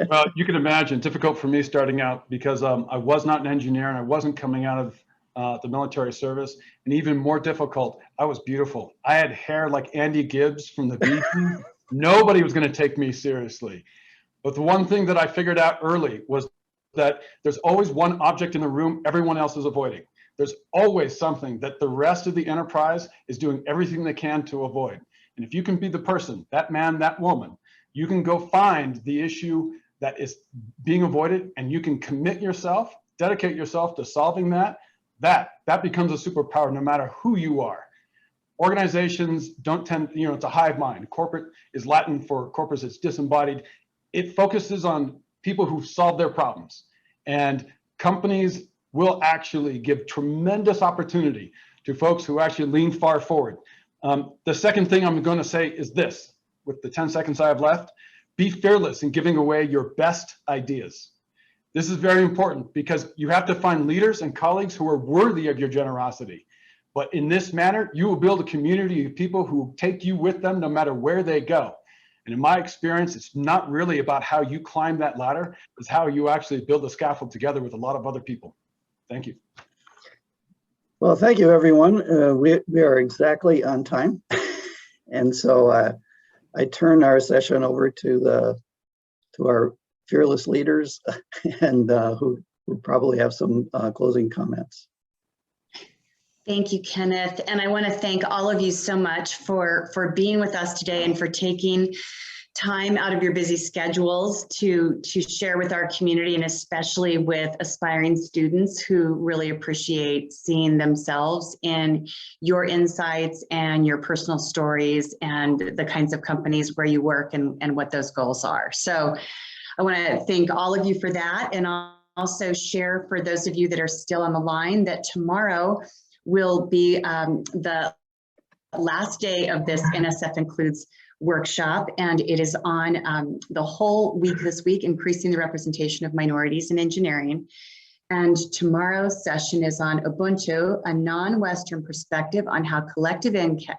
Well, you can imagine, difficult for me starting out because I was not an engineer and I wasn't coming out of the military service, and even more difficult, I was beautiful. I had hair like Andy Gibbs from the Bee Gees. Nobody was going to take me seriously. But the one thing that I figured out early was that there's always one object in the room everyone else is avoiding. There's always something that the rest of the enterprise is doing everything they can to avoid. And if you can be the person, that man, that woman, you can go find the issue that is being avoided, and you can commit yourself, dedicate yourself to solving that becomes a superpower no matter who you are. Organizations don't tend, it's a hive mind. Corporate is Latin for corpus, it's disembodied. It focuses on people who've solved their problems. And companies will actually give tremendous opportunity to folks who actually lean far forward. The second thing I'm going to say is this, with the 10 seconds I have left: be fearless in giving away your best ideas. This is very important because you have to find leaders and colleagues who are worthy of your generosity. But in this manner, you will build a community of people who take you with them no matter where they go. And in my experience, it's not really about how you climb that ladder, it's how you actually build a scaffold together with a lot of other people. Thank you. Well, thank you, everyone. We are exactly on time. And so I turn our session over to our fearless leaders and who probably have some closing comments. Thank you, Kenneth. And I want to thank all of you so much for being with us today and for taking time out of your busy schedules to share with our community, and especially with aspiring students who really appreciate seeing themselves in your insights and your personal stories and the kinds of companies where you work and what those goals are. So I want to thank all of you for that, and I'll also share for those of you that are still on the line that tomorrow will be the last day of this NSF Includes workshop, and it is on the whole week this week, increasing the representation of minorities in engineering. And tomorrow's session is on Ubuntu, a non-Western perspective on how collective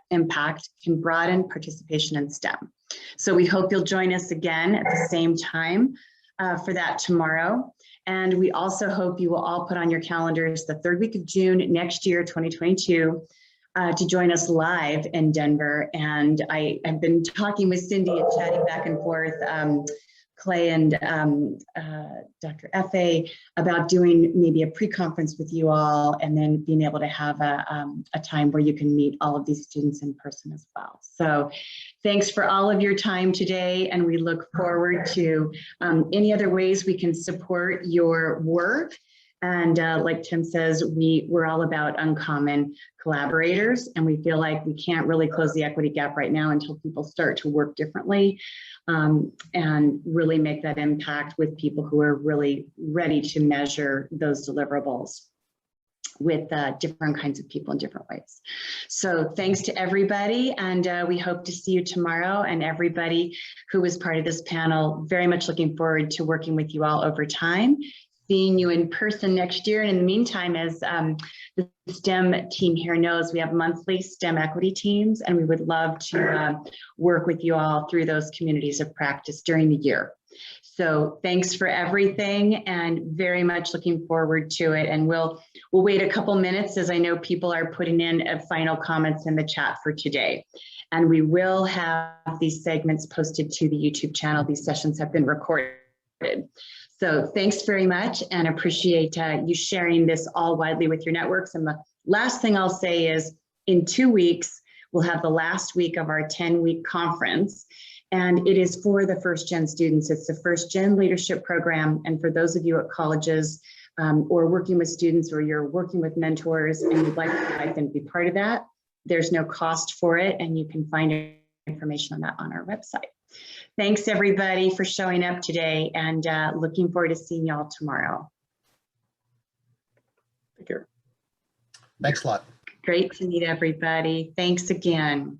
impact can broaden participation in STEM. So we hope you'll join us again at the same time for that tomorrow. And we also hope you will all put on your calendars the third week of June next year, 2022, to join us live in Denver. And I have been talking with Cindy and chatting back and forth, Clay and Dr. Efe, about doing maybe a pre-conference with you all, and then being able to have a time where you can meet all of these students in person as well. So thanks for all of your time today, and we look forward to any other ways we can support your work. And like Tim says, we're all about uncommon collaborators, and we feel like we can't really close the equity gap right now until people start to work differently and really make that impact with people who are really ready to measure those deliverables with different kinds of people in different ways. So thanks to everybody, and we hope to see you tomorrow. And everybody who was part of this panel, very much looking forward to working with you all over time, seeing you in person next year. And in the meantime, as the STEM team here knows, we have monthly STEM equity teams, and we would love to work with you all through those communities of practice during the year. So thanks for everything, and very much looking forward to it. And we'll wait a couple minutes, as I know people are putting in final comments in the chat for today. And we will have these segments posted to the YouTube channel. These sessions have been recorded. So thanks very much, and appreciate you sharing this all widely with your networks. And the last thing I'll say is, in 2 weeks, we'll have the last week of our 10-week conference, and it is for the first-gen students. It's the first-gen leadership program, and for those of you at colleges or working with students, or you're working with mentors and you'd like to invite them to be part of that, there's no cost for it, and you can find information on that on our website. Thanks everybody for showing up today, and looking forward to seeing y'all tomorrow. Take care. Thanks a lot. Great to meet everybody. Thanks again.